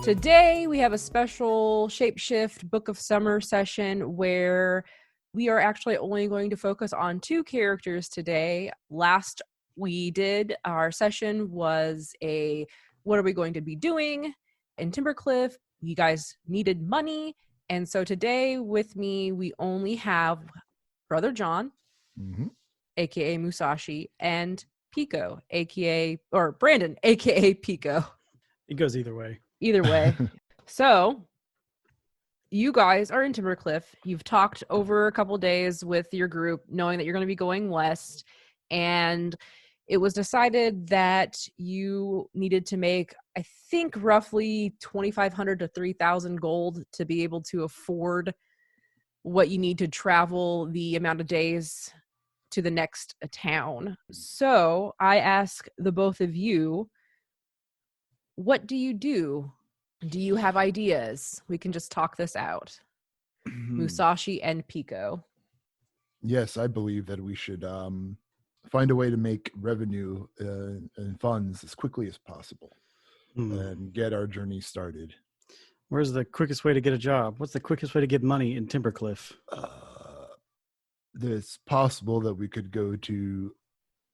Today we have a special Shapeshift Book of Summer session where we are actually only going to focus on two characters today. Last we did, our session was a what are we going to be doing in Timbercliff? You guys needed money. And so today with me, we only have Brother John, aka Musashi, and Pico, aka, or Brandon, aka Pico. It goes either way. Either way. So you guys are in Timbercliff. You've talked over a couple days with your group, knowing that you're going to be going west. And it was decided that you needed to make, I think, roughly 2,500 to 3,000 gold to be able to afford what you need to travel the amount of days to the next town. So I ask the both of you, what do you do? Do you have ideas? We can just talk this out. Musashi and Pico. Yes, I believe that we should find a way to make revenue and funds as quickly as possible and get our journey started. Where's the quickest way to get a job? What's the quickest way to get money in Timbercliff? It's possible that we could go to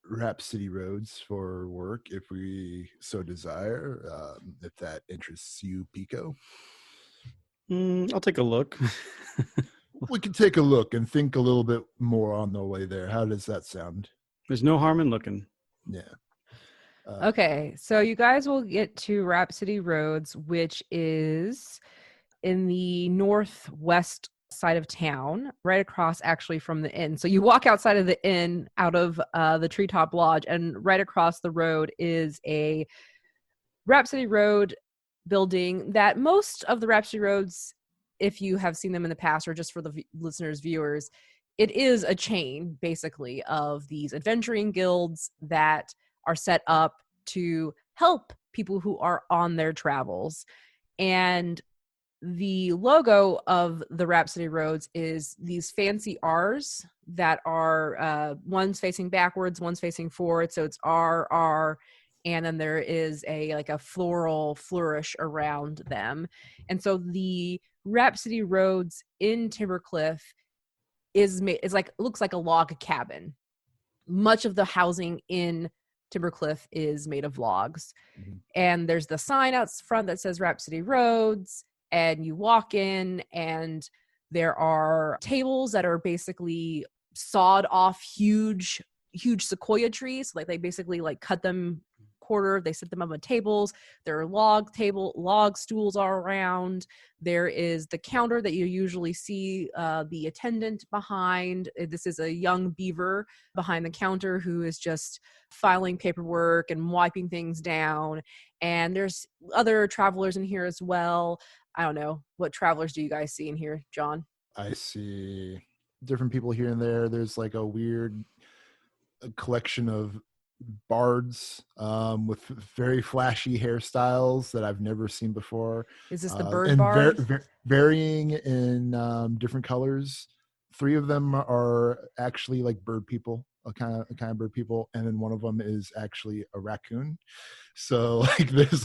Rhapsody Roads for work if we so desire, if that interests you, Pico. I'll take a look. We can take a look and think a little bit more on the way there. How does that sound? There's no harm in looking. Yeah. Okay, so you guys will get to Rhapsody Roads, which is in the northwest side of town, right across actually from the inn. So you walk outside of the inn, out of the Treetop Lodge, and right across the road is a Rhapsody Road building that most of the Rhapsody Roads, if you have seen them in the past or just for the listeners, viewers, it is a chain basically of these adventuring guilds that are set up to help people who are on their travels. And the logo of the Rhapsody Roads is these fancy R's that are one's facing backwards, one's facing forward. So it's RR, and then there is a floral flourish around them. And so the Rhapsody Roads in Timbercliff looks like a log cabin. Much of the housing in Timbercliff is made of logs. Mm-hmm. And there's the sign out front that says Rhapsody Roads. And you walk in and there are tables that are basically sawed off huge sequoia trees. Like they basically cut them quarter, they set them up on tables. There are log stools all around. There is the counter that you usually see the attendant behind. This is a young beaver behind the counter who is just filing paperwork and wiping things down. And there's other travelers in here as well. I don't know. What travelers do you guys see in here, John? I see different people here and there. There's like a weird collection of bards with very flashy hairstyles that I've never seen before. Is this the bird bard? Varying in different colors. 3 of them are actually like bird people, a kind of bird people, and then one of them is actually a raccoon. So like there's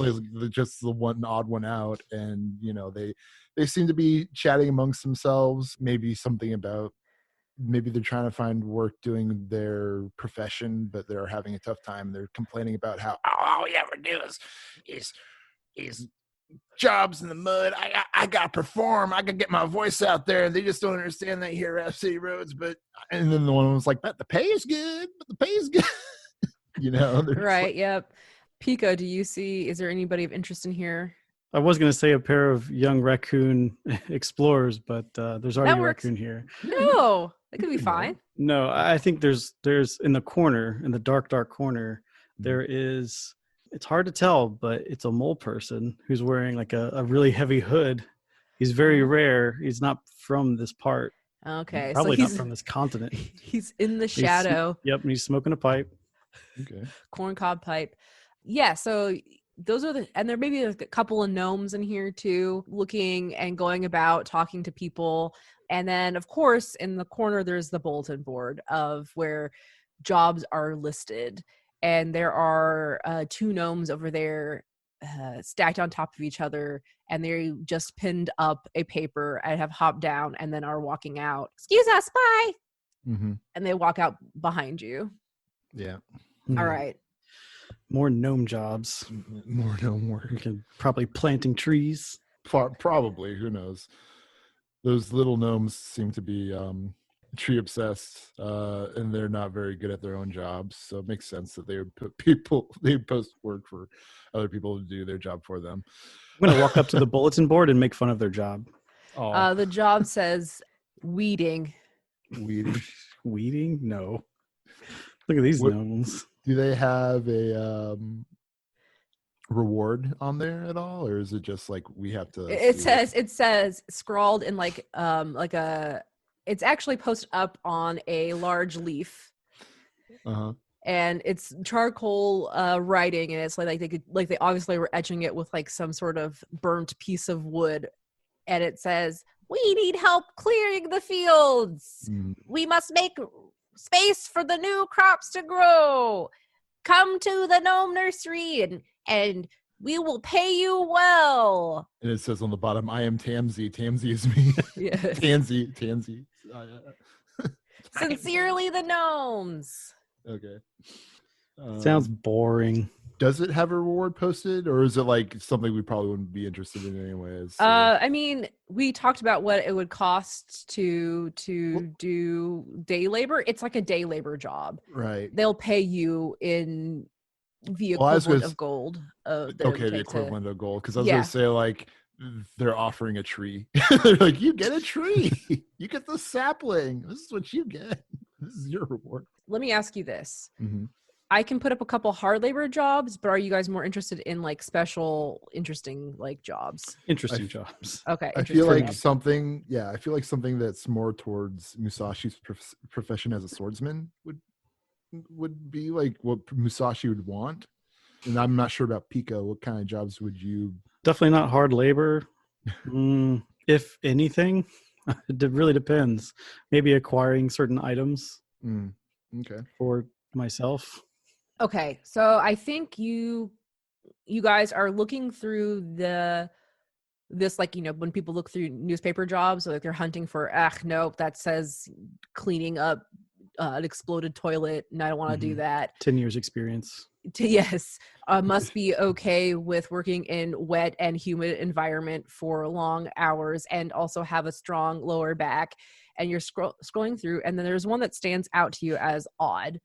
just the one odd one out, and they seem to be chatting amongst themselves. Maybe something about maybe they're trying to find work doing their profession, but they're having a tough time. They're complaining about how all we ever do is jobs in the mud. I gotta perform. I gotta get my voice out there. They just don't understand that here at City Roads. And then the one was like, but the pay is good. Right. Yep. Pico, is there anybody of interest in here? I was going to say a pair of young raccoon explorers, but there's already a raccoon here. No, that could be fine. No, I think there's in the corner, in the dark corner, there is, it's hard to tell, but it's a mole person who's wearing like a really heavy hood. He's very rare. He's not from this part. Okay. Probably not from this continent. He's in the shadow. Yep. And he's smoking a pipe. Okay. Corncob pipe. Yeah. So those are and there may be a couple of gnomes in here too, looking and going about talking to people. And then of course in the corner, there's the bulletin board of where jobs are listed. And there are 2 gnomes over there stacked on top of each other, and they just pinned up a paper and have hopped down and then are walking out. Excuse us, bye. Mm-hmm. And they walk out behind you. Yeah. All right. More gnome jobs. More gnome work. We can probably planting trees. Probably. Who knows? Those little gnomes seem to be tree obsessed, and they're not very good at their own jobs. So it makes sense that they would post work for other people to do their job for them. I'm going to walk up to the bulletin board and make fun of their job. The job says weeding. Weeding? No. Look at these gnomes. Do they have a reward on there at all, or is it just like we have to? It says scrawled in like a. It's actually posted up on a large leaf. And it's charcoal writing, and it's like they obviously were etching it with like some sort of burnt piece of wood, and it says, "We need help clearing the fields. We must make space for the new crops to grow. Come to the gnome nursery, and we will pay you well." And it says on the bottom, "I am Tamsy. Tamsy is me." Yes. Tansy. Sincerely, the gnomes. Okay. Sounds boring. Does it have a reward posted, or is it like something we probably wouldn't be interested in anyways? I mean, we talked about what it would cost to do day labor. It's like a day labor job. Right. They'll pay you in the equivalent of gold. Okay, the equivalent of gold. Because I was going to say, like, they're offering a tree. They're like, you get a tree. You get the sapling. This is what you get. This is your reward. Let me ask you this. I can put up a couple hard labor jobs, but are you guys more interested in like special, interesting like jobs? Interesting jobs. Okay. I feel like something that's more towards Musashi's profession as a swordsman would be like what Musashi would want. And I'm not sure about Pico. What kind of jobs would you? Definitely not hard labor. If anything, it really depends. Maybe acquiring certain items. Okay. For myself. Okay, so I think you guys are looking through this like, you know, when people look through newspaper jobs, like they're hunting for nope, that says cleaning up an exploded toilet, and I don't want to do that. 10 years experience. Yes, must be okay with working in wet and humid environment for long hours, and also have a strong lower back. And you're scrolling through, and then there's one that stands out to you as odd.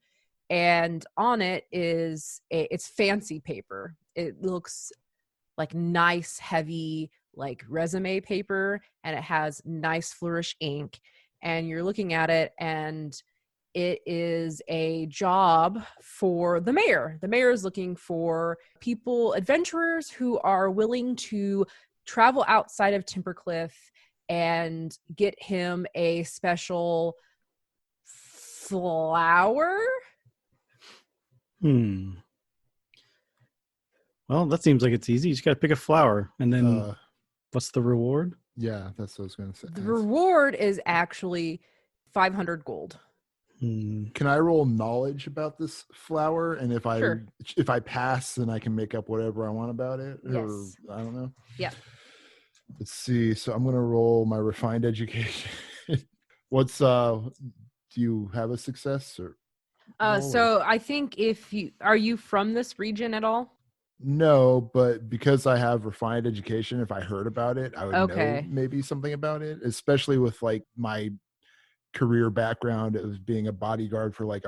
And on it it's fancy paper. It looks like nice, heavy, like resume paper, and it has nice flourish ink. And you're looking at it, and it is a job for the mayor. The mayor is looking for people, adventurers who are willing to travel outside of Timbercliff and get him a special flower. Well, that seems like it's easy. You just got to pick a flower, and then what's the reward? Yeah, that's what I was going to say. The reward is actually 500 gold. Can I roll knowledge about this flower? And if I pass, then I can make up whatever I want about it? Yes. Or I don't know. Yeah. Let's see. So I'm going to roll my refined education. What's do you have a success or? So I think are you from this region at all? No, but because I have refined education, if I heard about it, I would know maybe something about it, especially with like my career background of being a bodyguard for like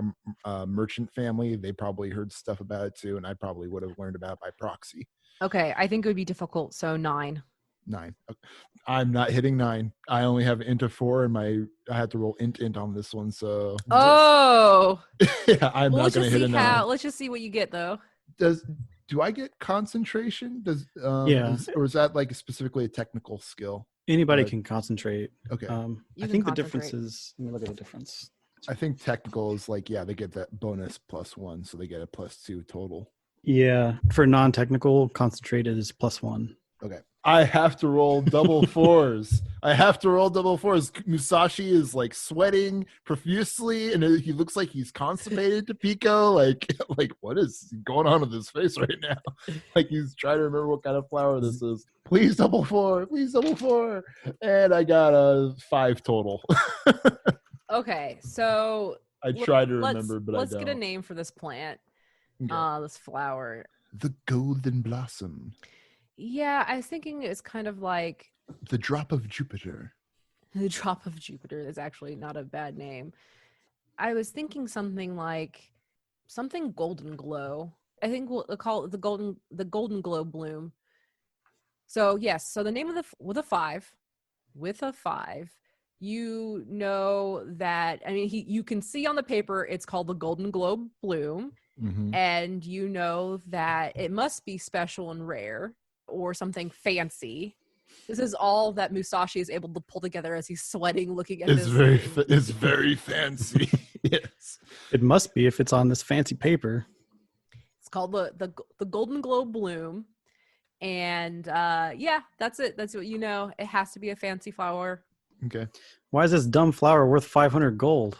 a merchant family. They probably heard stuff about it too, and I probably would have learned about it by proxy. Okay, I think it would be difficult. So 9. 9. I'm not hitting 9. I only have int of 4, and I had to roll int on this one. So yeah, I'm not going to hit a 9. Let's just see what you get though. Do I get concentration? Or is that like specifically a technical skill? Anybody can concentrate. Okay. I think the difference is, let me look at the difference. I think technical is like, they get that bonus +1, so they get a +2 total. Yeah. For non-technical, concentrated is +1. Okay. I have to roll double fours. Musashi is like sweating profusely, and he looks like he's constipated to Pico. Like what is going on with his face right now? Like he's trying to remember what kind of flower this is. Please double four. And I got a 5 total. Okay, so I try to remember, but I let's don't. get a name for this plant. Okay. This flower. The golden blossom. Yeah, I was thinking it's kind of like The drop of Jupiter. the drop of Jupiter is actually not a bad name. I was thinking something golden glow. I think we'll call it the golden glow bloom. So yes, so the name of with a 5, you know that, I mean, you can see on the paper it's called the golden glow bloom, and you know that it must be special and rare or something fancy. This is all that Musashi is able to pull together as he's sweating, looking at this. It's very fancy. Yes, it must be if it's on this fancy paper. It's called the golden glow bloom, and yeah, that's it. That's what you know. It has to be a fancy flower. Okay. Why is this dumb flower worth 500 gold?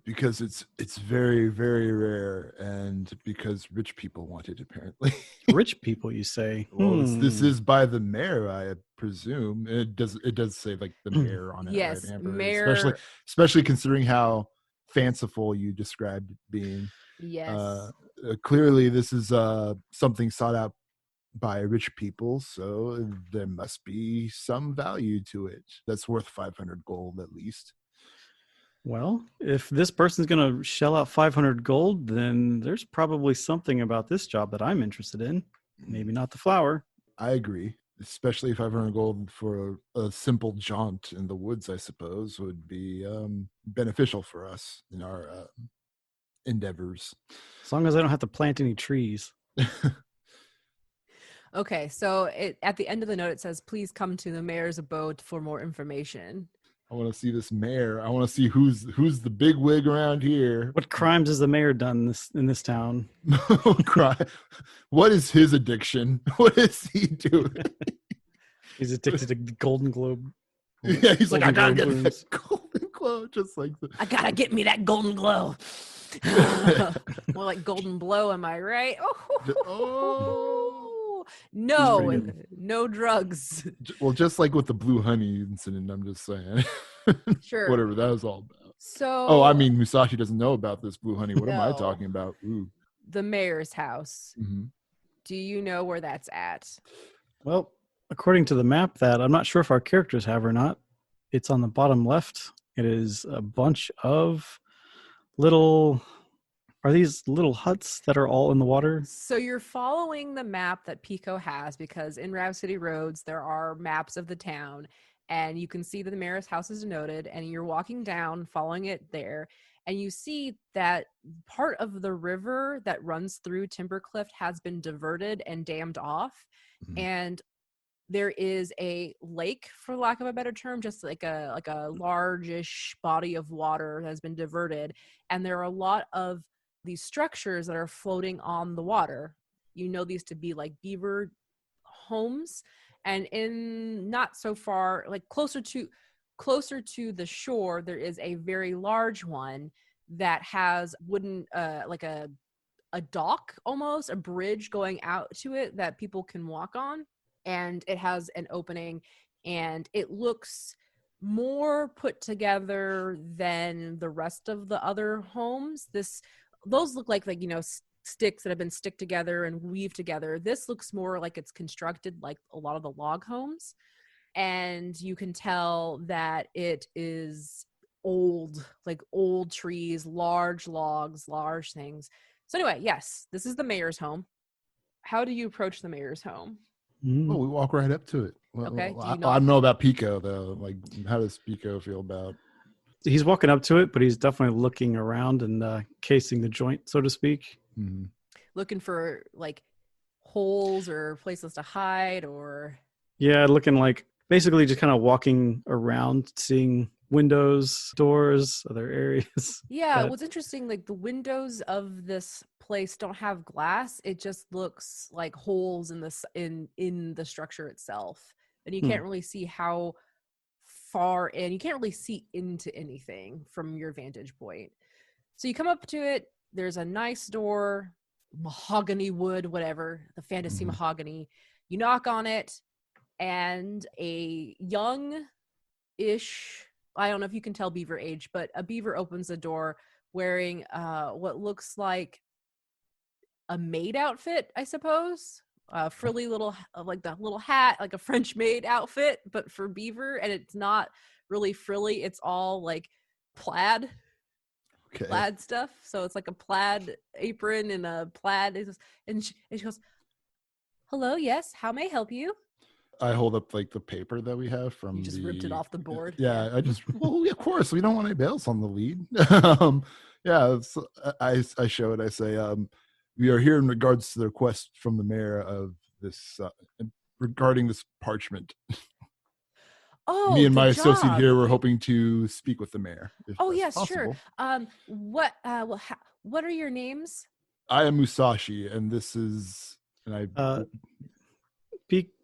Because it's very, very rare, and because rich people want it, apparently. Rich people, you say? Well, this is by the mayor, I presume. It does say like the mayor on it. Yes, right, mayor. Especially considering how fanciful you described it being. Yes. Clearly, this is something sought out by rich people, so there must be some value to it that's worth 500 gold at least. Well, if this person's going to shell out 500 gold, then there's probably something about this job that I'm interested in. Maybe not the flower. I agree, especially 500 gold for a simple jaunt in the woods, I suppose, would be beneficial for us in our endeavors. As long as I don't have to plant any trees. Okay, so at the end of the note, it says, please come to the mayor's abode for more information. I want to see this mayor. I want to see who's the big wig around here. What crimes has the mayor done in this town? What is his addiction? What is he doing? He's addicted to the Golden Globe. Yeah, he's like, I gotta get that golden glow, just like I gotta get me that golden glow. More like golden blow, am I right? Oh. No drugs. Well, just like with the blue honey incident, I'm just saying. Sure. Whatever that was all about. So. I mean, Musashi doesn't know about this blue honey. What am I talking about? Ooh. The mayor's house. Mm-hmm. Do you know where that's at? Well, according to the map that I'm not sure if our characters have or not, it's on the bottom left. It is a bunch of are these little huts that are all in the water? So you're following the map that Pico has, because in Rap City Roads, there are maps of the town, and you can see that the mayor's house is noted, and you're walking down, following it there, and you see that part of the river that runs through Timbercliff has been diverted and dammed off, and there is a lake, for lack of a better term, just like a largish body of water that has been diverted, and there are a lot of these structures that are floating on the water. You know these to be like beaver homes, and in not so far, like closer to the shore, there is a very large one that has wooden like a dock, almost a bridge going out to it that people can walk on, and it has an opening, and it looks more put together than the rest of the other homes. Those look like sticks that have been stick together and weaved together. This looks more like it's constructed like a lot of the log homes, and you can tell that it is old, like old trees, large logs, large things. So anyway, yes, this is the mayor's home. How do you approach the mayor's home? Well, we walk right up to it. Well, Okay. I don't know about Pico though. Like, how does Pico feel about? He's walking up to it, but he's definitely looking around and casing the joint, so to speak. Mm-hmm. Looking for like holes or places to hide, or yeah, looking like basically just kind of walking around, seeing windows, doors, other areas? Yeah, what's interesting, like the windows of this place don't have glass. It just looks like holes in the structure itself. And you can't really see how far in. You can't really see into anything from your vantage point. So you come up to it, there's a nice door, mahogany wood, whatever, the fantasy mahogany. You knock on it, and a young-ish, I don't know if you can tell beaver age, but a beaver opens the door wearing what looks like a maid outfit, I suppose. Frilly little, like the little hat, like a French maid outfit, but for beaver. And it's not really frilly. It's all like plaid stuff. So it's like a plaid apron and a plaid. And she goes, "Hello, yes, how may I help you?" I hold up like the paper that we have from You just ripped it off the board. Yeah, I just well, of course we don't want any bails on the lead. I show it. I say, we are here in regards to the request from the mayor of this regarding this parchment. Oh, me and my job. associate here were hoping to speak with the mayor. Oh yes, possible. Sure. What are your names? I am Musashi, and this is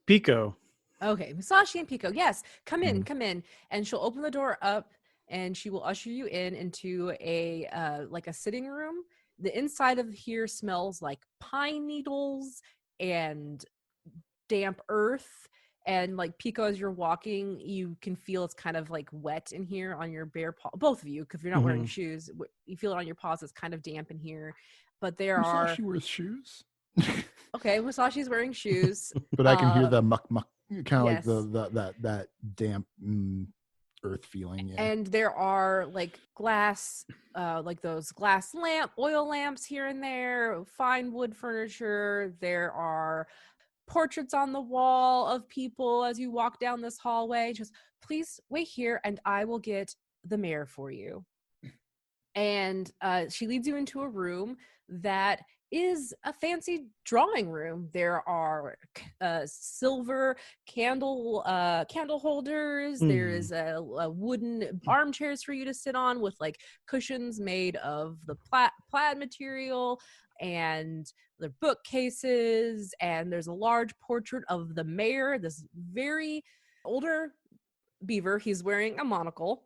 Pico. Okay, Musashi and Pico. Yes, come in. And she'll open the door up, and she will usher you into a like a sitting room. The inside of here smells like pine needles and damp earth. And like Pico, as you're walking, you can feel it's kind of like wet in here on your bare paw. Both of you, because you're not wearing shoes, you feel it on your paws. It's kind of damp in here. But Musashi wears shoes. Okay, Musashi's wearing shoes. But I can hear the muck, kind of yes. like that damp earth feeling. Yeah. And there are like glass, like those glass oil lamps here and there, fine wood furniture. There are portraits on the wall of people as you walk down this hallway. Just please wait here and I will get the mayor for you. And she leads you into a room that is a fancy drawing room. There are silver candle holders. There is a wooden armchairs for you to sit on with like cushions made of the plaid material, and the bookcases, and there's a large portrait of the mayor, this very older beaver. He's wearing a monocle.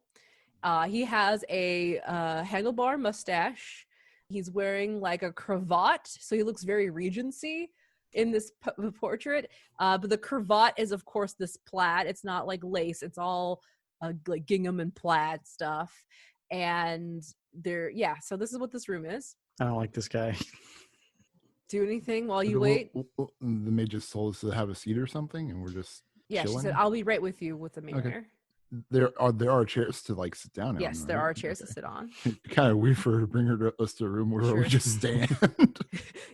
He has a handlebar mustache. He's wearing like a cravat, so he looks very Regency in this portrait. But the cravat is, of course, this plaid. It's not like lace. It's all like gingham and plaid stuff. And so this is what this room is. I don't like this guy. Do anything while you wait? The maid just told us to have a seat or something, and we're just chilling? She said, "I'll be right with you with the mayor." Okay. There are chairs to like sit down. Yes, there are chairs to sit on. Kind of weird for her to bring us to a room where we just stand.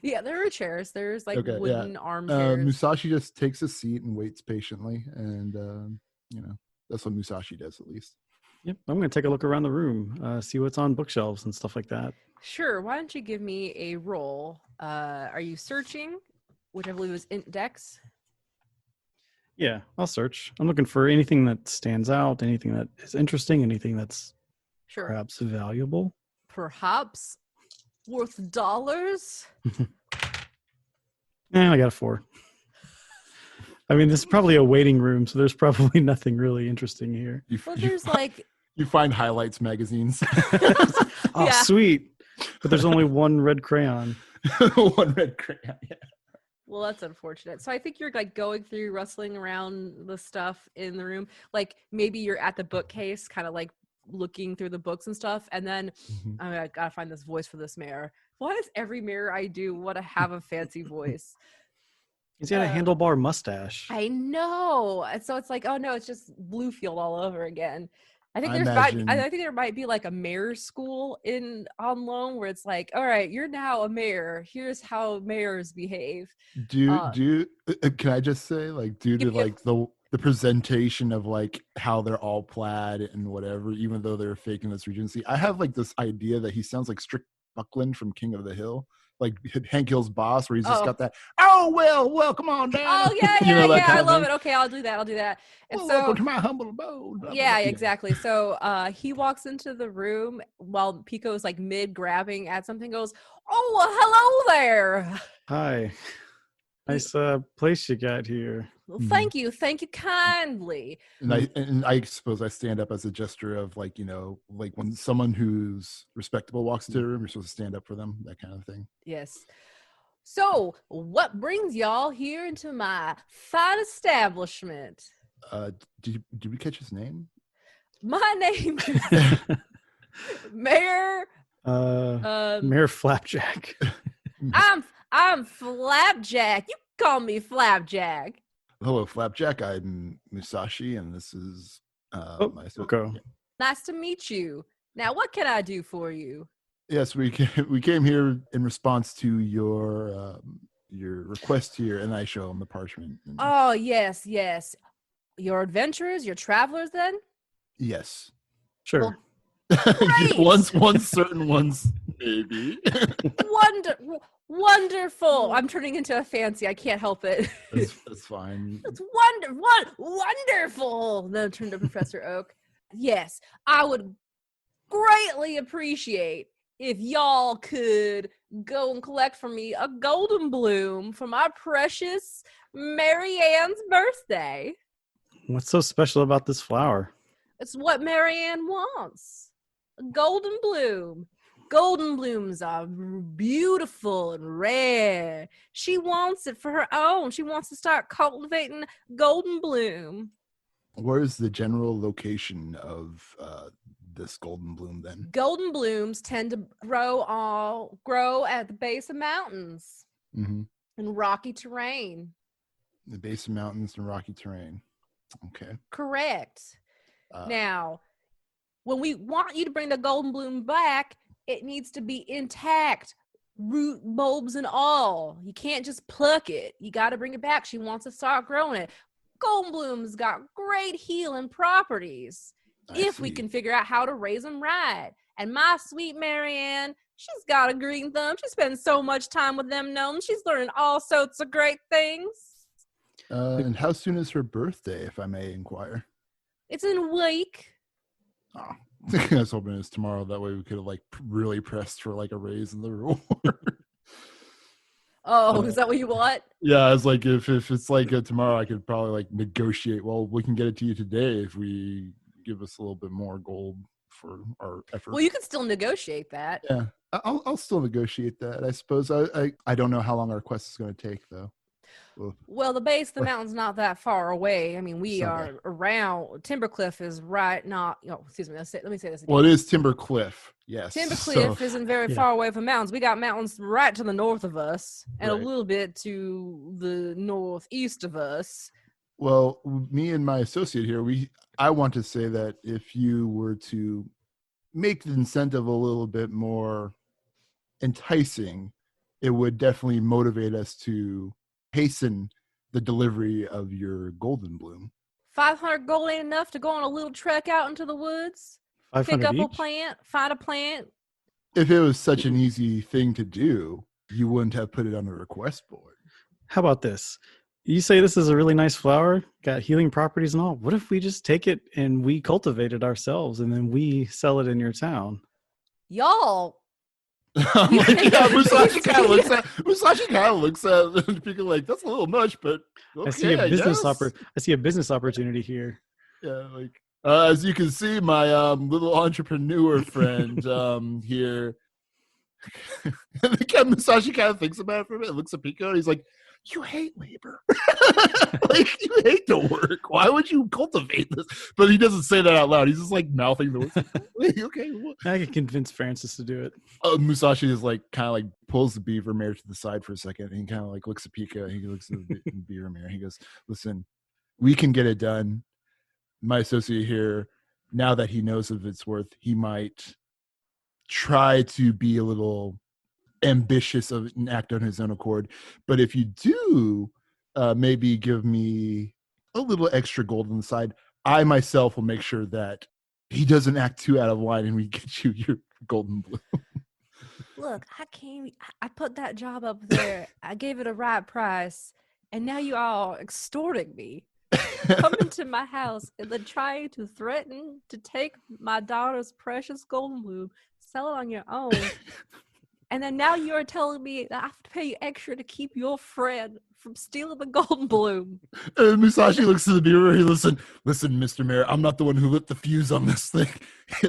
Yeah, there are chairs. There's like wooden armchairs. Musashi just takes a seat and waits patiently, and that's what Musashi does at least. Yep, I'm going to take a look around the room, see what's on bookshelves and stuff like that. Sure. Why don't you give me a roll? Are you searching? Which I believe is int dex. Yeah, I'll search. I'm looking for anything that stands out, anything that is interesting, anything that's perhaps valuable. Perhaps worth dollars? I got a 4. I mean, this is probably a waiting room, so there's probably nothing really interesting here. You find highlights magazines. Sweet. But there's only one red crayon. One red crayon, yeah. Well, that's unfortunate. So I think you're like going through, rustling around the stuff in the room. Like maybe you're at the bookcase, kind of like looking through the books and stuff. And then I gotta find this voice for this mayor. Why does every mayor I do want to have a fancy voice? He's got a handlebar mustache. I know. And so it's like, oh no, it's just Bluefield all over again. I think there might be like a mayor's school on loan where it's like, all right, you're now a mayor. Here's how mayors behave. Can I just say, like, due to like the presentation of like how they're all plaid and whatever, even though they're faking this Regency, I have like this idea that he sounds like Strick Buckland from King of the Hill. like Hank Hill's Boss, where he's just Oh. got that. Oh well, come on down. Oh yeah, You know, that yeah. kind I of love thing. it. Okay, I'll do that. And Well, so, welcome to my humble abode. Blah, blah, yeah, blah. exactly. So he walks into the room while Pico is like mid grabbing at something. Goes, oh, well, hello there. Hi. Nice place you got here. Well, thank you kindly. And I suppose I stand up as a gesture of like, you know, like when someone who's respectable walks into a room, you're supposed to stand up for them, that kind of thing. Yes. So, what brings y'all here into my fine establishment? Did we catch his name? My name is Mayor. Mayor Flapjack. I'm Flapjack. You call me Flapjack. Hello, Flapjack. I'm Musashi, and this is my Go. Nice to meet you. Now, what can I do for you? Yes, we came here in response to your request here, and I show him the parchment. Oh, yes. Your adventurers, your travelers, then? Yes. Sure. Great. Once certain ones, maybe. Wonderful. I'm turning into a fancy. I can't help it. That's fine. It's wonderful. Then I turned to Professor Oak. Yes, I would greatly appreciate if y'all could go and collect for me a golden bloom for my precious Mary Ann's birthday. What's so special about this flower? It's what Mary Ann wants. A golden bloom. Golden blooms are beautiful and rare. She wants it for her own. She wants to start cultivating golden bloom. Where's the general location of this golden bloom then? Golden blooms tend to grow at the base of mountains Mm-hmm. and rocky terrain. The base of mountains and rocky terrain. Okay. Correct. Now, when we want you to bring the golden bloom back, it needs to be intact, root, bulbs, and all. You can't just pluck it. You got to bring it back. She wants to start growing it. Golden bloom's got great healing properties if we can figure out how to raise them right. And my sweet Marianne, she's got a green thumb. She spends so much time with them gnomes. She's learning all sorts of great things. And how soon is her birthday, if I may inquire? It's in a week. Oh, I was hoping it was tomorrow. That way we could have like really pressed for like a raise in the reward. Oh, is that what you want? Yeah, I was like, if it's like tomorrow, I could probably like negotiate. Well, we can get it to you today if we give us a little bit more gold for our effort. Well, you can still negotiate that. Yeah, I'll still negotiate that. I suppose. I don't know how long our quest is going to take though. Well, the base of the mountain's not that far away. I mean, we are around. Timbercliff is right not. Oh, excuse me. Let me say this again. Well, it is Timbercliff. Yes. Timbercliff isn't very far away from mountains. We got mountains right to the north of us and a little bit to the northeast of us. Well, me and my associate here, I want to say that if you were to make the incentive a little bit more enticing, it would definitely motivate us to hasten the delivery of your golden bloom. 500 gold ain't enough to go on a little trek out into the woods, pick up a plant, find a plant. If it was such an easy thing to do, you wouldn't have put it on the request board. How about this? You say this is a really nice flower, got healing properties and all. What if we just take it and we cultivate it ourselves and then we sell it in your town? Y'all. I'm like, yeah, Musashi kind of looks at people like, that's a little much, but okay, I see a business opportunity here. Yeah, like as you can see, my little entrepreneur friend here. Musashi kind of thinks about it for a minute, looks at Pico, and he's like, you hate labor. Like, you hate the work. Why would you cultivate this? But he doesn't say that out loud. He's just like mouthing the words. Okay. I can convince Francis to do it. Musashi is like kind of like pulls the beaver mare to the side for a second, and he kind of like looks at Pika, and he looks at the beaver mare. He goes, listen, we can get it done. My associate here, now that he knows of its worth, he might try to be a little ambitious of an act on his own accord. But if you do maybe give me a little extra gold on the side, I myself will make sure that he doesn't act too out of line and we get you your golden bloom. look, I put that job up there. I gave it a right price, and now you all extorting me. Come into my house and then trying to threaten to take my daughter's precious golden bloom, sell it on your own. And then now you're telling me that I have to pay you extra to keep your friend from stealing the golden bloom. And Musashi looks to the beaver. He listen, Mr. Mayor. I'm not the one who lit the fuse on this thing.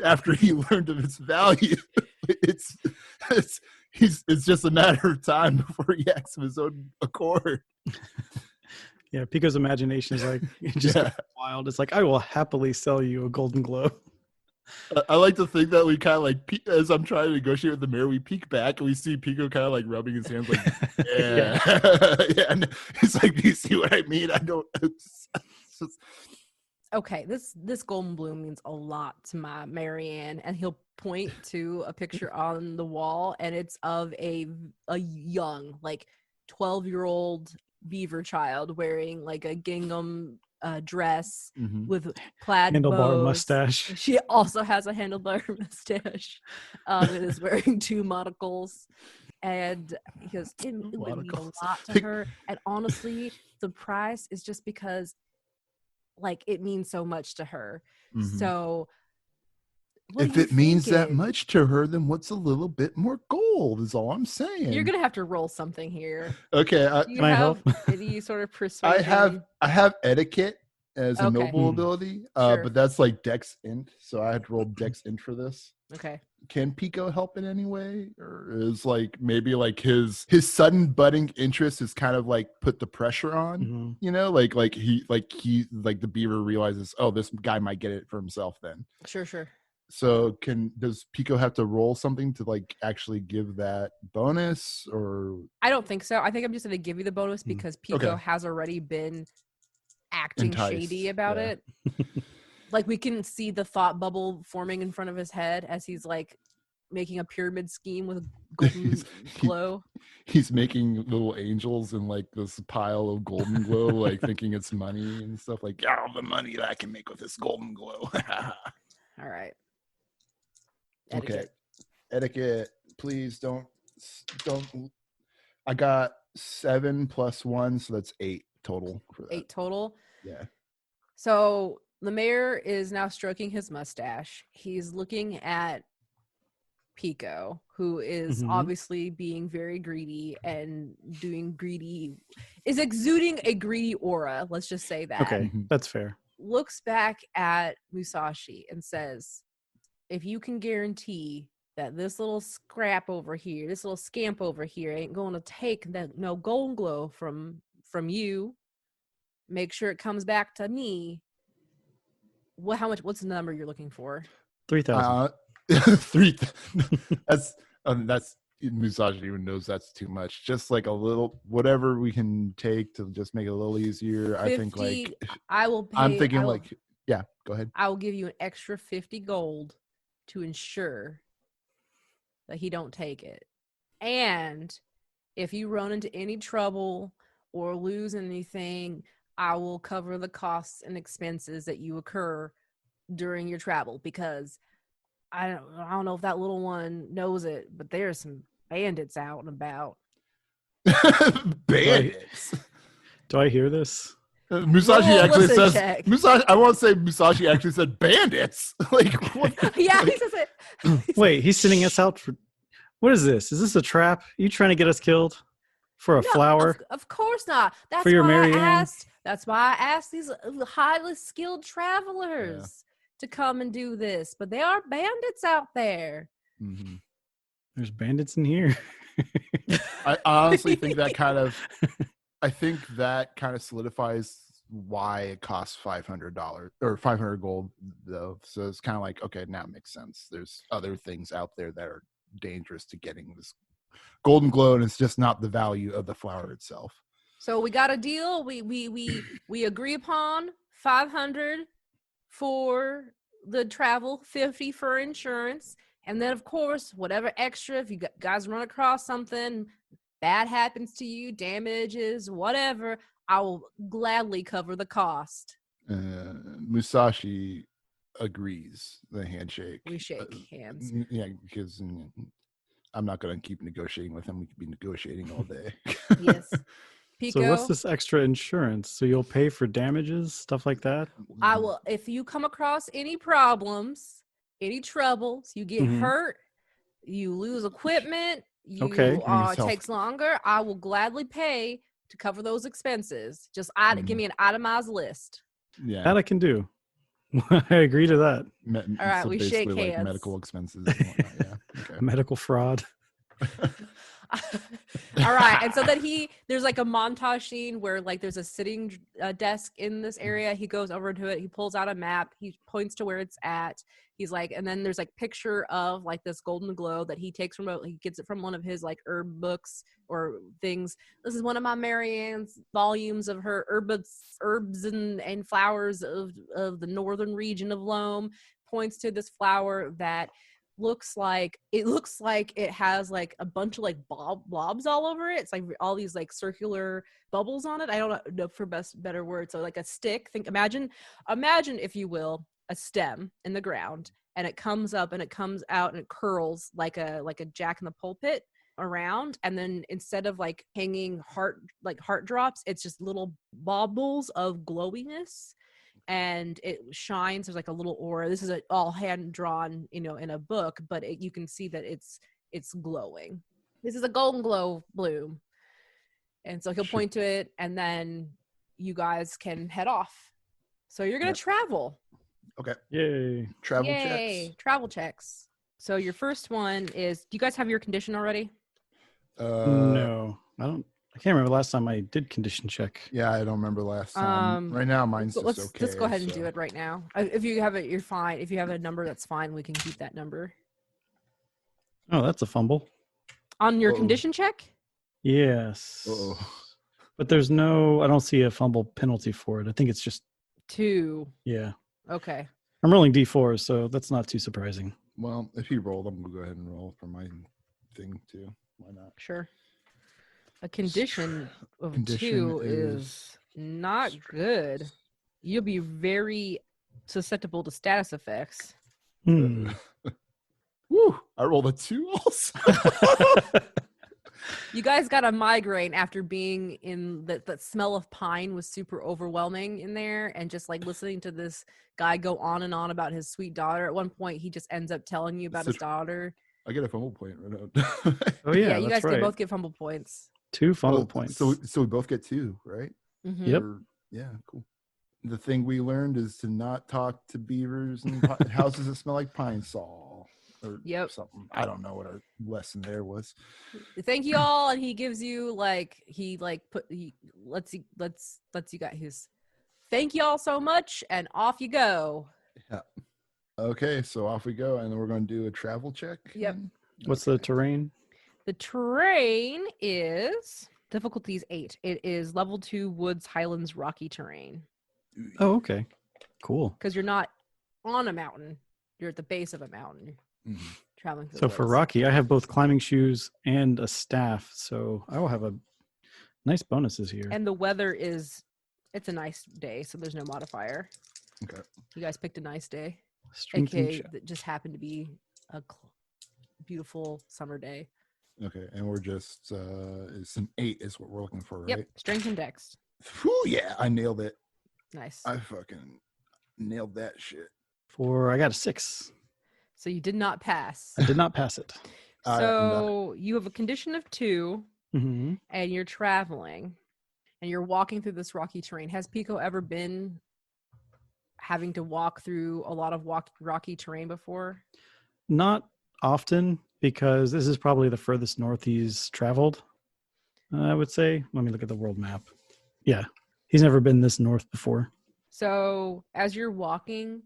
After he learned of its value, it's just a matter of time before he acts of his own accord. Yeah, Pico's imagination is like just wild. It's like, I will happily sell you a golden globe. I like to think that we kind of like, as I'm trying to negotiate with the mayor, we peek back and we see Pico kind of like rubbing his hands, like, yeah. Yeah. And he's like, do you see what I mean? I don't. Okay, this golden bloom means a lot to my Marianne, and he'll point to a picture on the wall, and it's of a young, like 12-year-old beaver child wearing like a gingham dress with plaid handlebar bows. mustache. She also has a handlebar mustache and is wearing 2 monocles. And he goes, it would mean a lot to her. And honestly, the price is just because like it means so much to her. So if it means that much to her, then what's a little bit more gold is all I'm saying. You're gonna have to roll something here. Okay. Can I help? Any sort of persuasion? I have etiquette as a noble ability, Sure. but that's like Dex Int, so I had to roll Dex Int for this. Okay. Can Pico help in any way, or is like maybe like his sudden budding interest is kind of like put the pressure on, you know, like the beaver realizes, oh, this guy might get it for himself then. Sure. So does Pico have to roll something to like actually give that bonus, or? I don't think so. I think I'm just going to give you the bonus because Pico has already been acting shady about it. Like we can see the thought bubble forming in front of his head as he's like making a pyramid scheme with golden glow. He's making little angels in like this pile of golden glow, like thinking it's money and stuff, like, all the money that I can make with this golden glow. All right. Etiquette, please don't. I got 7 + 1, so that's 8 total for that. 8 total? Yeah. So the mayor is now stroking his mustache. He's looking at Pico, who is obviously being very greedy and is exuding a greedy aura. Let's just say that. Okay, that's fair. Looks back at Musashi and says, if you can guarantee that this little scamp over here ain't going to take no golden glow from you, make sure it comes back to me. What's the number you're looking for? 3,000. 3,000. That's Musashi even knows that's too much. Just like a little, whatever we can take to just make it a little easier. 50, I think like I will pay. I'm thinking yeah, go ahead. I will give you an extra 50 gold to ensure that he don't take it. And if you run into any trouble or lose anything, I will cover the costs and expenses that you occur during your travel, because I don't know if that little one knows it, but there's some bandits out and about. Bandits? Do I hear this? Musashi actually says Musashi. I want to say Musashi actually said bandits. Like what? Yeah, he says it. Wait, he's sending us out for. What is this? Is this a trap? Are you trying to get us killed for a flower? Of course not. That's for your why Marianne? That's why I asked these highly skilled travelers to come and do this. But there are bandits out there. Mm-hmm. There's bandits in here. I honestly think that kind of. I think that kind of solidifies why it costs $500 or 500 gold, though. So it's kind of like, okay, now it makes sense. There's other things out there that are dangerous to getting this golden glow, and it's just not the value of the flower itself. So we got a deal. We agree upon 500 for the travel, 50 for insurance, and then of course whatever extra, if you guys run across something bad happens to you, damages, whatever, I will gladly cover the cost. Musashi agrees. The handshake. We shake hands. Yeah, because I'm not going to keep negotiating with him. We could be negotiating all day. Yes. Pico. So what's this extra insurance? So you'll pay for damages, stuff like that? I will. If you come across any problems, any troubles, you get hurt, you lose equipment, you takes longer, I will gladly pay to cover those expenses. Just give me an itemized list. Yeah, that I can do. I agree to that. All right, we shake hands. Like medical expenses and whatnot. Yeah. Okay. Medical fraud. All right, and so then there's like a montage scene where like there's a sitting desk in this area. He goes over to it, he pulls out a map, he points to where it's at. He's like, and then there's like picture of like this golden glow that he takes he gets it from one of his like herb books or things. This is one of my Marianne's volumes of her herbs and flowers of the northern region of Loam. Points to this flower that looks like it has like a bunch of like blobs all over it. It's like all these like circular bubbles on it. I don't know for better word. So like a stick. Imagine if you will a stem in the ground, and it comes up and it comes out and it curls like a jack in the pulpit around, and then instead of like hanging heart drops, it's just little baubles of glowiness. And it shines. There's like a little aura. This is all hand drawn, in a book, but you can see that it's glowing. This is a golden glow bloom. And so he'll point to it, and then you guys can head off. So you're going to travel. Okay. Yay. Travel checks. So your first one is, do you guys have your condition already? No, I don't. I can't remember the last time I did condition check. Yeah, I don't remember the last time. Right now, mine's just okay. Let's go ahead and do it right now. If you have it, you're fine. If you have a number, that's fine. We can keep that number. Oh, that's a fumble. On your condition check? Yes. But there's I don't see a fumble penalty for it. I think it's just 2. Yeah. Okay. I'm rolling D4s, so that's not too surprising. Well, if you rolled, I'm going to go ahead and roll for my thing too. Why not? Sure. A condition of 2 is not good. You'll be very susceptible to status effects. Woo! I rolled a 2 also. You guys got a migraine after being in that smell of pine was super overwhelming in there, and just like listening to this guy go on and on about his sweet daughter. At one point, he just ends up telling you about his daughter. I get a fumble point right now. Oh yeah, you guys right. can both get fumble points. 2 fumble points. So we both get 2, right? Mm-hmm. Yep. Yeah, cool. The thing we learned is to not talk to beavers and houses that smell like pine sol or something. I don't know what our lesson there was. Thank you all, and he gives you lets you got his. Thank you all so much, and off you go. Yeah. Okay, so off we go, and then we're going to do a travel check. Yep. What's the terrain? The terrain is difficulties 8. It is level 2 woods, highlands, rocky terrain. Oh, okay. Cool. Because you're not on a mountain. You're at the base of a mountain. Mm-hmm. Traveling through So the for woods. Rocky, I have both climbing shoes and a staff. So I will have a nice bonuses here. And the weather it's a nice day, so there's no modifier. Okay. You guys picked a nice day. Strength and AKA that just happened to be a beautiful summer day. Okay, and we're just it's an 8 is what we're looking for, right? Yep. Strength and dex. Whew, yeah, I nailed it. Nice. I fucking nailed that shit. I got a 6. So you did not pass. I did not pass it. So you have a condition of 2, Mm-hmm. and you're traveling, and you're walking through this rocky terrain. Has Pico ever been having to walk through a lot of rocky terrain before? Not often, because this is probably the furthest north he's traveled, I would say. Let me look at the world map. Yeah, he's never been this north before. So as you're walking,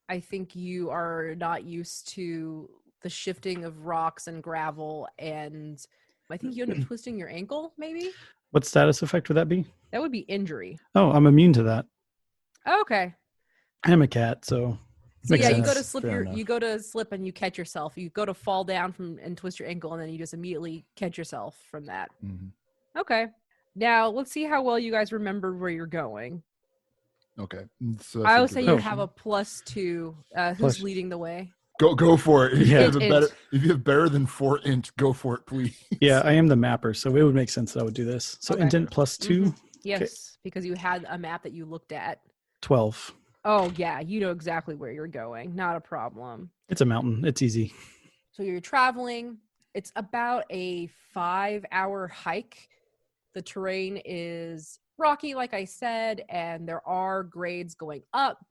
I think you are not used to the shifting of rocks and gravel, and I think you end up twisting your ankle, maybe? What status effect would that be? That would be injury. Oh, I'm immune to that. Oh, okay. I'm a cat, so So makes yeah, sense. you go to slip and you catch yourself. You go to fall down and twist your ankle, and then you just immediately catch yourself from that. Mm-hmm. Okay. Now let's see how well you guys remember where you're going. Okay. So I will say you have a +2. Who's leading the way? Go for it. If you Yeah. have a better, if you have better than 4 int, go for it, please. Yeah, I am the mapper, so it would make sense that I would do this. So Okay. indent plus 2. Yes, because you had a map that you looked at. 12. Oh, yeah, you know exactly where you're going. Not a problem. It's a mountain. It's easy. So you're traveling. It's about a 5-hour hike. The terrain is rocky, like I said, and there are grades going up,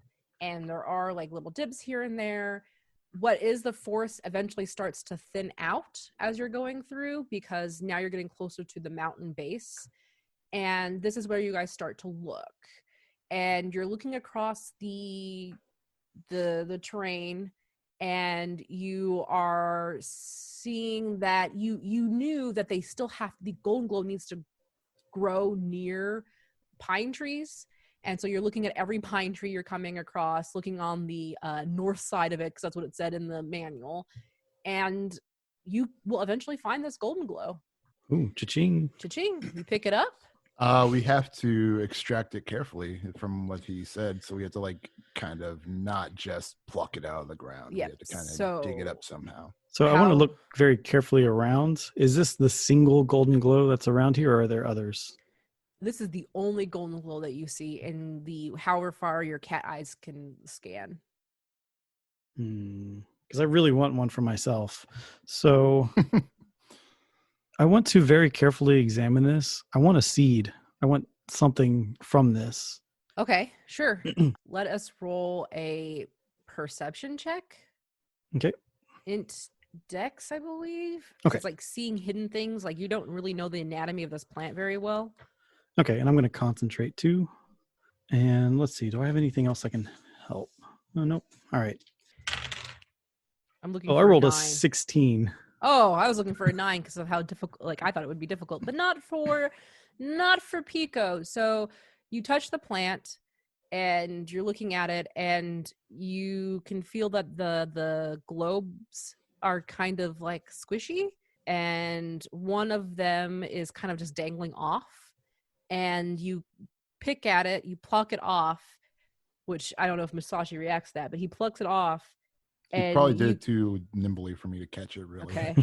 and there are like little dips here and there. What is the forest eventually starts to thin out as you're going through, because now you're getting closer to the mountain base. And this is where you guys start to look. And you're looking across the terrain, and you are seeing that you knew that they still have the golden glow needs to grow near pine trees. And so you're looking at every pine tree you're coming across, looking on the north side of it, because that's what it said in the manual. And you will eventually find this golden glow. Ooh, cha-ching. Cha-ching. You pick it up. We have to extract it carefully from what he said. So we have to like kind of not just pluck it out of the ground. Yep. We have to kind of dig it up somehow. So I want to look very carefully around. Is this the single golden glow that's around here, or are there others? This is the only golden glow that you see in the however far your cat eyes can scan. Because I really want one for myself. So I want to very carefully examine this. I want a seed. I want something from this. Okay, sure. Let us roll a perception check. Okay. Int Dex, I believe. Okay. It's like seeing hidden things. Like you don't really know the anatomy of this plant very well. Okay, and I'm going to concentrate too. And let's see. Do I have anything else I can help? Oh, nope. All right. I'm looking Oh, for I rolled a a 9. 16. Oh, I was looking for a 9 because of how difficult, like I thought it would be difficult, but not for Pico. So you touch the plant and you're looking at it, and you can feel that the globes are kind of like squishy, and one of them is kind of just dangling off, and you pick at it, you pluck it off, which I don't know if Musashi reacts to that, but he plucks it off. He probably did it too nimbly for me to catch it. Really. Okay.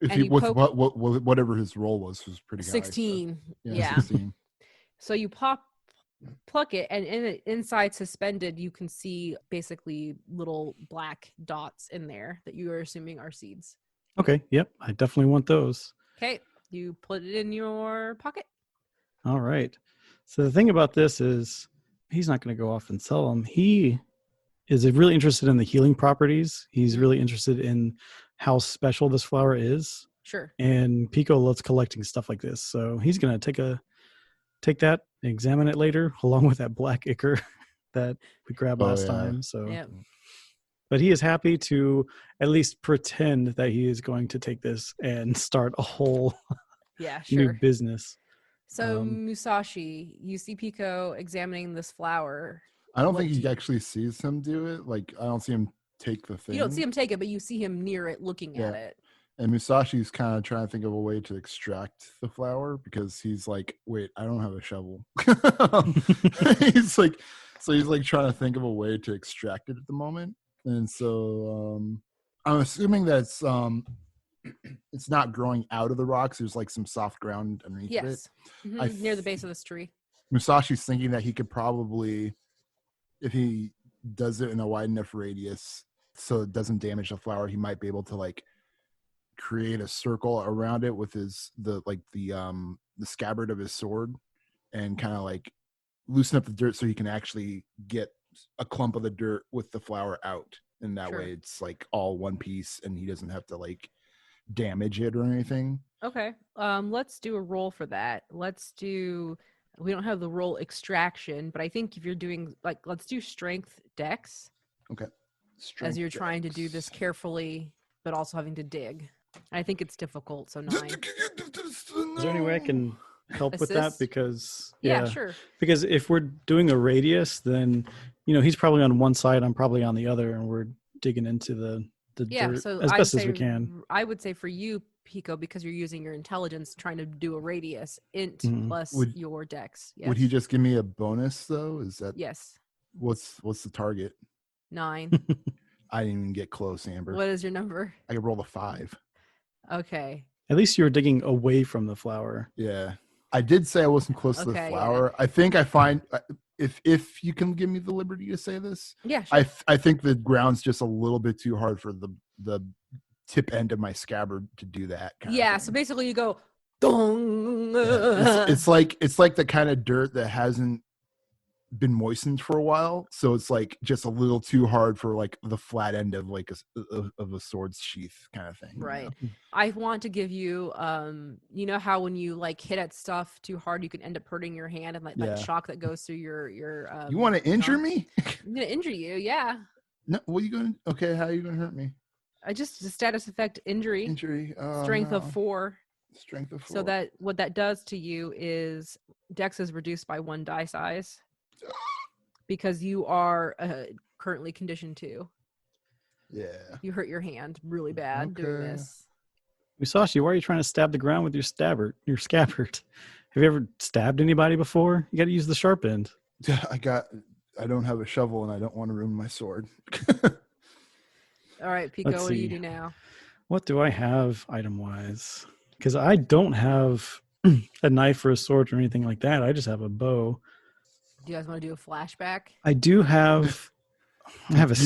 If he with whatever his roll was pretty 16. high. So, yeah. 16. So you pluck it, and inside suspended, you can see basically little black dots in there that you are assuming are seeds. Okay. Yep. I definitely want those. Okay. You put it in your pocket. All right. So the thing about this is he's not going to go off and sell them. He is really interested in the healing properties. He's really interested in how special this flower is. Sure. And Pico loves collecting stuff like this. So he's going to take that, examine it later, along with that black ichor that we grabbed last time. So, yep. But he is happy to at least pretend that he is going to take this and start a whole new business. So Musashi, you see Pico examining this flower. I don't think he actually sees him do it. Like, I don't see him take the thing. You don't see him take it, but you see him near it looking at it. And Musashi's kind of trying to think of a way to extract the flower, because he's like, wait, I don't have a shovel. he's like trying to think of a way to extract it at the moment. And so I'm assuming that it's not growing out of the rocks. There's like some soft ground underneath it. Mm-hmm. Near the base of this tree. Musashi's thinking that he could probably, if he does it in a wide enough radius so it doesn't damage the flower, he might be able to like create a circle around it with the scabbard of his sword, and kind of like loosen up the dirt so he can actually get a clump of the dirt with the flower out, and that way it's like all one piece and he doesn't have to like damage it or anything. Okay. Let's do a roll for that. We don't have the roll extraction, but I think if you're doing like, let's do strength dex. Okay. As you're trying to do this carefully, but also having to dig. I think it's difficult, so 9. Is there any way I can help with that? Because yeah, sure. Because if we're doing a radius, then he's probably on one side, I'm probably on the other, and we're digging into the dirt so as best as we can. I would say for you, Pico, because you're using your intelligence trying to do a radius, int plus your dex. Yes. Would he just give me a bonus though? Is that yes? What's the target? 9. I didn't even get close, Amber. What is your number? I could roll a 5. Okay. At least you were digging away from the flower. Yeah. I did say I wasn't close to the flower. Yeah. I think I find if you can give me the liberty to say this. Yeah, sure. I think the ground's just a little bit too hard for the tip end of my scabbard to do that. Yeah, so basically you go dong. Yeah. It's like the kind of dirt that hasn't been moistened for a while, so it's like just a little too hard for like the flat end of like a sword's sheath kind of thing. Right. You know? I want to give you you know how when you like hit at stuff too hard you can end up hurting your hand and like that shock that goes through your you want to injure me? I'm gonna injure you. Yeah. No, what are you going to how are you gonna hurt me? I just the status effect injury strength of 4. Strength of 4. So that what that does to you is dex is reduced by 1 die size because you are currently conditioned 2. Yeah. You hurt your hand really bad doing this. Musashi, why are you trying to stab the ground with your scabbard? Have you ever stabbed anybody before? You got to use the sharp end. I don't have a shovel and I don't want to ruin my sword. All right, Pico, what do you do now? What do I have item-wise? Because I don't have a knife or a sword or anything like that. I just have a bow. Do you guys want to do a flashback? I do have. I have a staff.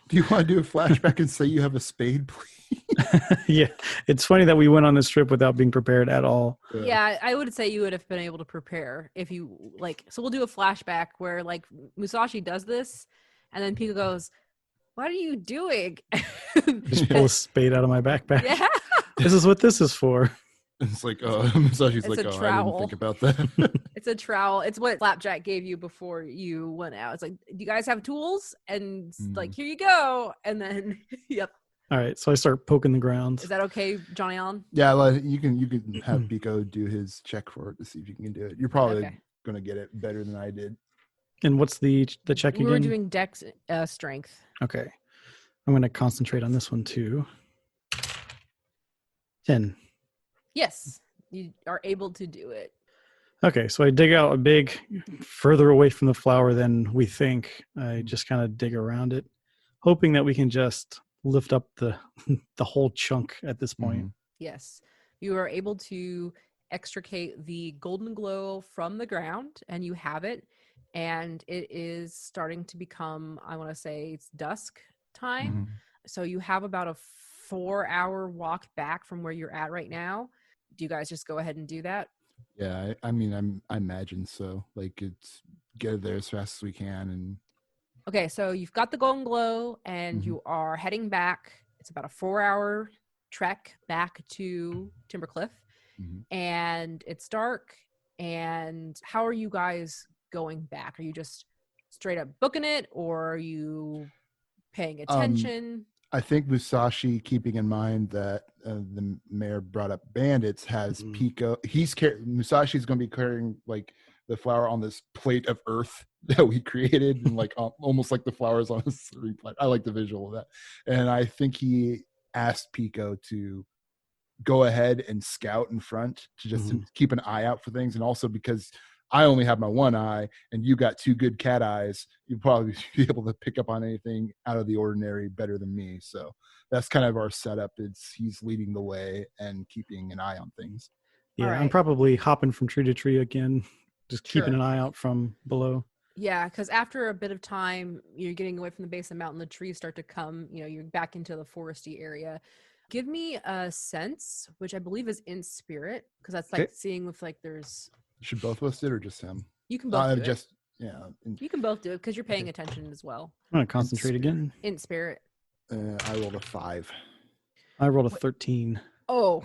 Do you want to do a flashback and say you have a spade, please? Yeah, it's funny that we went on this trip without being prepared at all. Yeah, I would say you would have been able to prepare if you like. So we'll do a flashback where like Musashi does this, and then Pico goes, "What are you doing?" Just pull a spade out of my backpack. Yeah, this is what this is for. It's like, Musashi's like, a trowel. I didn't think about that. It's a trowel. It's what Flapjack gave you before you went out. It's like, do you guys have tools? And like, here you go. And then, yep. All right, so I start poking the ground. Is that okay, Johnny Allen? Yeah, you can have Pico do his check for it to see if you can do it. You're probably going to get it better than I did. And what's the check again? We're doing dex strength. Okay. I'm going to concentrate on this one too. 10. Yes, you are able to do it. Okay, so I dig out a big, further away from the flower than we think. I just kind of dig around it, hoping that we can just lift up the whole chunk at this point. Yes, you are able to extricate the golden glow from the ground, and you have it, and it is starting to become, I want to say, it's dusk time. So you have about a 4-hour walk back from where you're at right now. Do you guys just go ahead and do that? Yeah, I mean, I imagine so. Like, it's get there as fast as we can. And okay, so you've got the golden glow, and you are heading back. It's about a 4-hour trek back to Timbercliff, and it's dark. And how are you guys going back? Are you just straight up booking it, or are you paying attention? I think Musashi, keeping in mind that the mayor brought up bandits, has Pico. Musashi's going to be carrying like the flower on this plate of earth that we created, and like almost like the flowers on a serving plate. I like the visual of that, and I think he asked Pico to go ahead and scout in front to just keep an eye out for things, and also because I only have my one eye and you got 2 good cat eyes, you'd probably be able to pick up on anything out of the ordinary better than me. So that's kind of our setup. He's leading the way and keeping an eye on things. Yeah, right. I'm probably hopping from tree to tree again, just keeping an eye out from below. Yeah, because after a bit of time, you're getting away from the base of the mountain, the trees start to come, you're back into the foresty area. Give me a sense, which I believe is in spirit, because that's like seeing with like there's... Should both of us do it or just him? You can both do it. Yeah. You can both do it because you're paying attention as well. I'm going to concentrate again. In spirit. I rolled a 5. I rolled a 13. Oh.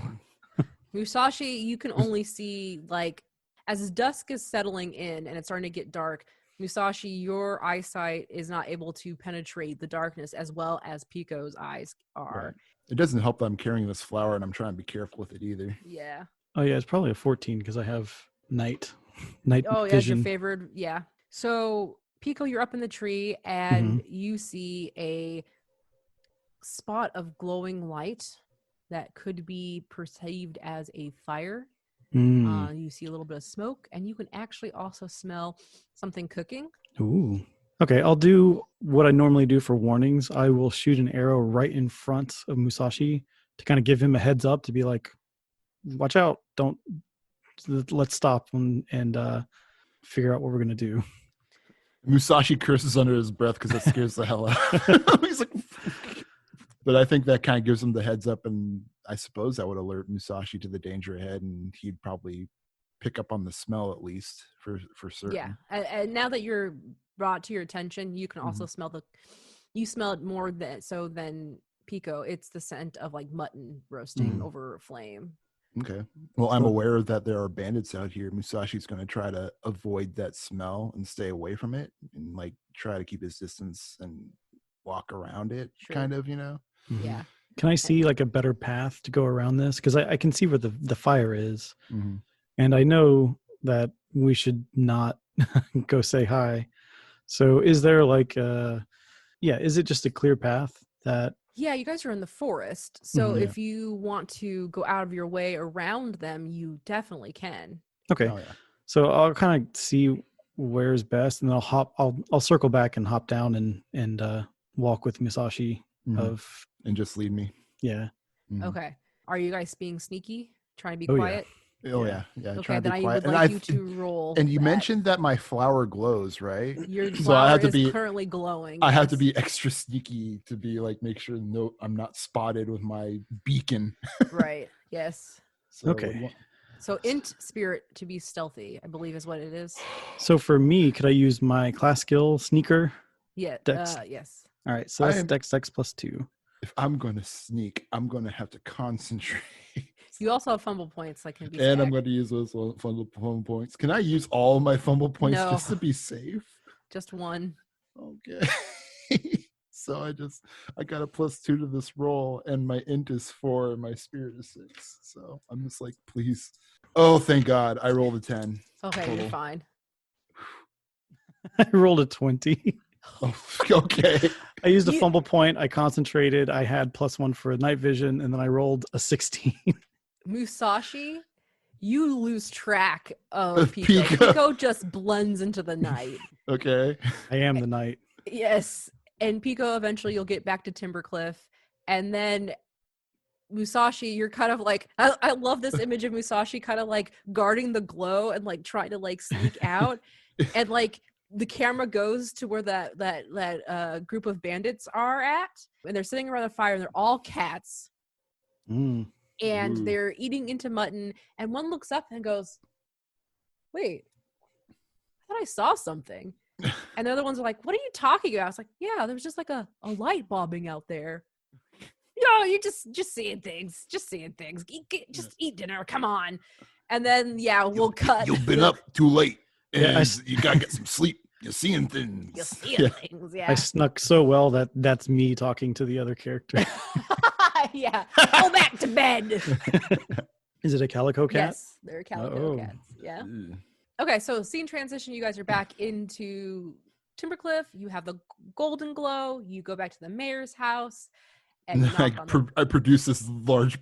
Musashi, you can only see, like, as dusk is settling in and it's starting to get dark, Musashi, your eyesight is not able to penetrate the darkness as well as Pico's eyes are. Right. It doesn't help that I'm carrying this flower and I'm trying to be careful with it either. Yeah. Oh, yeah, it's probably a 14 because I have night vision. That's your favorite. Yeah. So Pico, you're up in the tree and you see a spot of glowing light that could be perceived as a fire. You see a little bit of smoke, and you can actually also smell something cooking. Ooh. Okay, I'll do what I normally do for warnings. I will shoot an arrow right in front of Musashi to kind of give him a heads up to be like, watch out, don't, let's stop and figure out what we're going to do. Musashi curses under his breath because that scares the hell out. He's like, but I think that kind of gives him the heads up, and I suppose that would alert Musashi to the danger ahead, and he'd probably pick up on the smell at least for certain. Yeah, and now that you're brought to your attention, you can also smell you smell it more than Pico. It's the scent of like mutton roasting over a flame. Okay. Well, I'm aware that there are bandits out here. Musashi's going to try to avoid that smell and stay away from it, and like try to keep his distance and walk around it, kind of, you know? Yeah. Can I see like a better path to go around this? Because I can see where the fire is. And I know that we should not go say hi. So is there like is it just a clear path that... Yeah, you guys are in the forest. So if you want to go out of your way around them, you definitely can. Okay. Oh, yeah. So I'll kind of see where's best, and I'll circle back and hop down and walk with Musashi and just lead me. Yeah. Okay. Are you guys being sneaky? Trying to be Oh, quiet? Oh yeah. Okay, then I would like you to roll. And you mentioned that my flower glows, right? Your So flower I have to is be currently glowing. I have to be extra sneaky to be like make sure I'm not spotted with my beacon. Right. Yes. So Okay. So int spirit to be stealthy, I believe is what it is. So for me, could I use my class skill sneaker? Yeah. Dex. Yes. All right. So that's Dex +2. If I'm going to sneak, I'm going to have to concentrate. You also have fumble points that can be And I'm stacked. going to use those fumble points. Can I use all my fumble points No. just to be safe? Just one. Okay. So I got a +2 to this roll, and my int is 4 and my spirit is 6. So I'm just like, please. Oh, thank God. I rolled a 10. Okay, Total. you're fine. I rolled a 20. Oh, okay. I used a fumble point. I concentrated. I had +1 for night vision, and then I rolled a 16. Musashi, you lose track of Pico. Pico just blends into the night. Okay. I am the night. Yes. And Pico, eventually you'll get back to Timbercliff. And then Musashi, you're kind of like, I love this image of Musashi kind of like guarding the glow and like trying to like sneak out. And like the camera goes to where that group of bandits are at. And they're sitting around the fire and they're all cats. And they're eating into mutton, and one looks up and goes, wait, I thought I saw something. And the other ones are like, what are you talking about? I was like, yeah, there was just like a light bobbing out there. You're just seeing things. Just eat dinner. Come on. And then, we'll cut. You've been up too late, and Yeah, you got to get some sleep. You're seeing things. You're seeing things, yeah. I snuck so well that's me talking to the other character. Yeah. Go back to bed. Is it a calico cat? Yes, they're calico cats. Yeah. Okay, so scene transition. You guys are back into Timbercliff. You have the golden glow. You go back to the mayor's house. And I produce this large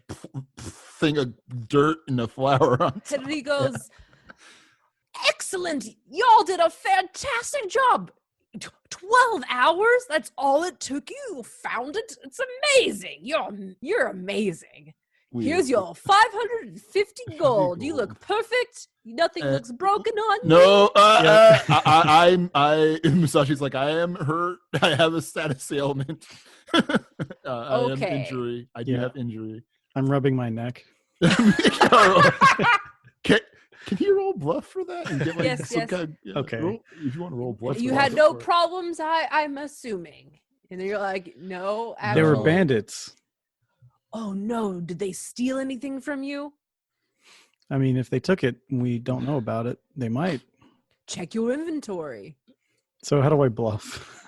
thing of dirt and a flower on top. And he goes, excellent. Y'all did a fantastic job. 12 hours? That's all it took you? Found it? It's amazing. You're amazing. Here's your 550 gold. You look perfect. Nothing looks broken on you. No, Musashi's like, I am hurt. I have a status ailment. I am injury. I do have injury. I'm rubbing my neck. Can you roll bluff for that? And get Yes. Kind of, okay. If you want to roll bluff. You had no problems, I'm assuming. And then you're like, no, actually. They were bandits. Oh, no. Did they steal anything from you? I mean, if they took it, we don't know about it. They might. Check your inventory. So how do I bluff?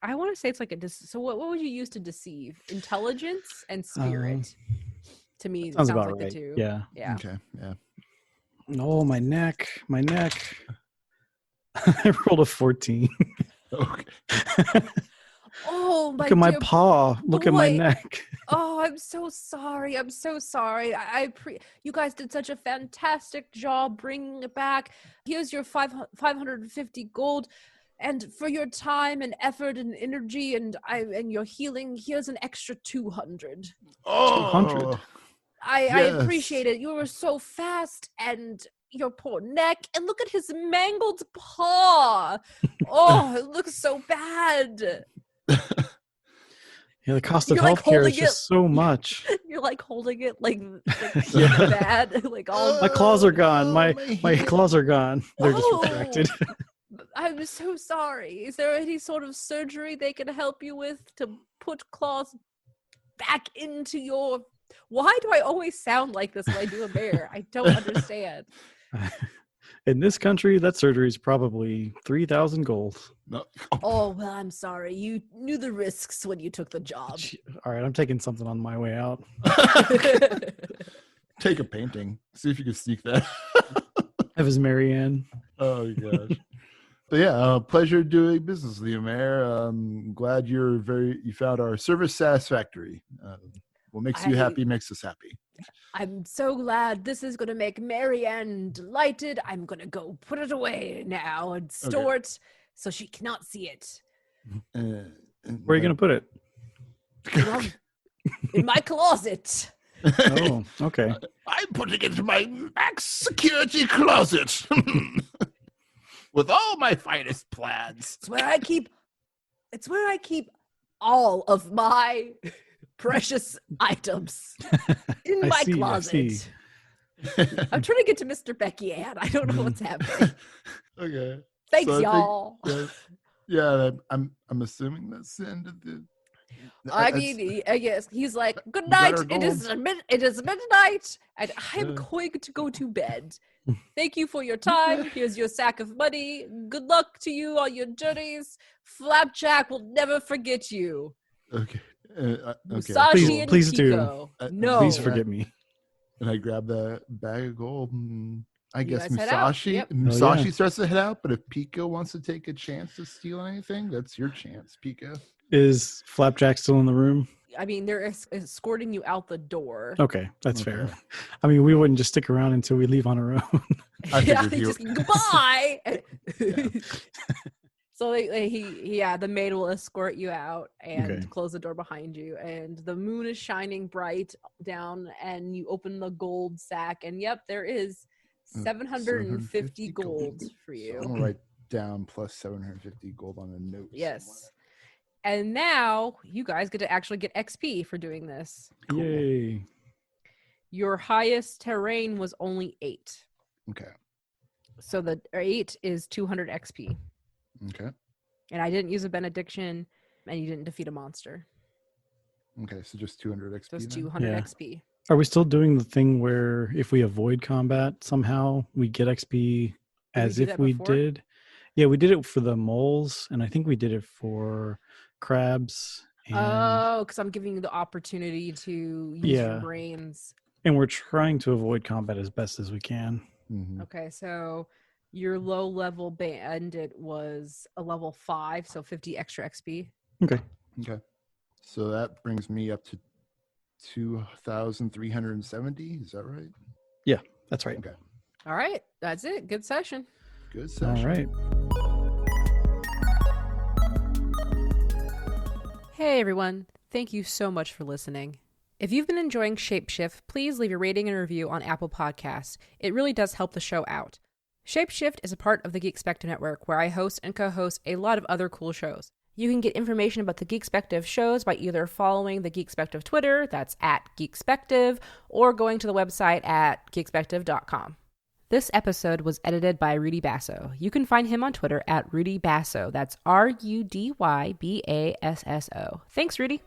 I want to say it's like so what would you use to deceive? Intelligence and spirit. To me, sounds sounds about like right. the two. Yeah. Okay. Yeah. Oh, my neck. I rolled a 14. Okay. Oh, my Look at my paw. Look at my neck. Oh, I'm so sorry. You guys did such a fantastic job bringing it back. Here's your 550 gold. And for your time and effort and energy and your healing, here's an extra 200. Oh, 200. I yes. appreciate it. You were so fast, and your poor neck. And look at his mangled paw. Oh, it looks so bad. Yeah, the cost of You're like healthcare is holding just so much. You're like holding it like Yeah. bad. Like all My claws are gone. My hand. claws are gone. They're just Oh. retracted. I'm so sorry. Is there any sort of surgery they can help you with to put claws back into your... Why do I always sound like this when I do a bear? I don't understand. In this country, that surgery is probably 3,000 gold. No. Oh, well, I'm sorry. You knew the risks when you took the job. All right, I'm taking something on my way out. Take a painting. See if you can sneak that. Have his Marianne. Oh gosh. But yeah, pleasure doing business with you, Mayor. Glad you found our service satisfactory. What makes you happy makes us happy. I'm so glad. This is going to make Marianne delighted. I'm going to go put it away now and store it so she cannot see it. Where are you going to put it? Well, in my closet. Oh, okay. I'm putting it into my max security closet with all my finest plans. It's where I keep all of my precious items in my closet. I'm trying to get to Mr. Becky Ann. I don't know what's happening. Okay. Thanks, So y'all. I'm assuming that's the end of the. I mean, yes, he's like, good night. It is midnight, and I'm going to go to bed. Thank you for your time. Here's your sack of money. Good luck to you on your journeys. Flapjack will never forget you. Okay. Musashi and please Pico. do. No. Please forget me. And I grab the bag of gold. And I guess guys head out. Musashi Yep. Musashi starts to head out, but if Pico wants to take a chance to steal anything, that's your chance, Pico. Is Flapjack still in the room? I mean, they're escorting you out the door. Okay, that's fair. I mean, we wouldn't just stick around until we leave on our own. Yeah, they just goodbye. So the maid will escort you out and close the door behind you. And the moon is shining bright down, and you open the gold sack, and yep, there is 750 gold for you. So I'm gonna write down plus 750 gold on a note. Yes. Somewhere. And now you guys get to actually get XP for doing this. Cool. Yay. Your highest terrain was only 8. Okay. So the 8 is 200 XP. Okay. And I didn't use a benediction, and you didn't defeat a monster. Okay, so just 200 XP. Just then? 200 XP. Are we still doing the thing where if we avoid combat somehow we get XP as if we did? Yeah, we did it for the moles, and I think we did it for crabs. Oh, because I'm giving you the opportunity to use your brains. And we're trying to avoid combat as best as we can. Mm-hmm. Okay, so your low level bandit was a level 5, so 50 extra XP. Okay. So that brings me up to 2,370. Is that right? Yeah, that's right. Okay. All right, that's it. Good session. Good session. All right. Hey everyone, thank you so much for listening. If you've been enjoying Shapeshift, please leave a rating and review on Apple Podcasts. It really does help the show out. Shapeshift is a part of the Geekspective Network, where I host and co-host a lot of other cool shows. You can get information about the Geekspective shows by either following the Geekspective Twitter, that's @Geekspective, or going to the website at geekspective.com. This episode was edited by Rudy Basso. You can find him on Twitter @Rudy Basso. That's RUDYBASSO. Thanks, Rudy.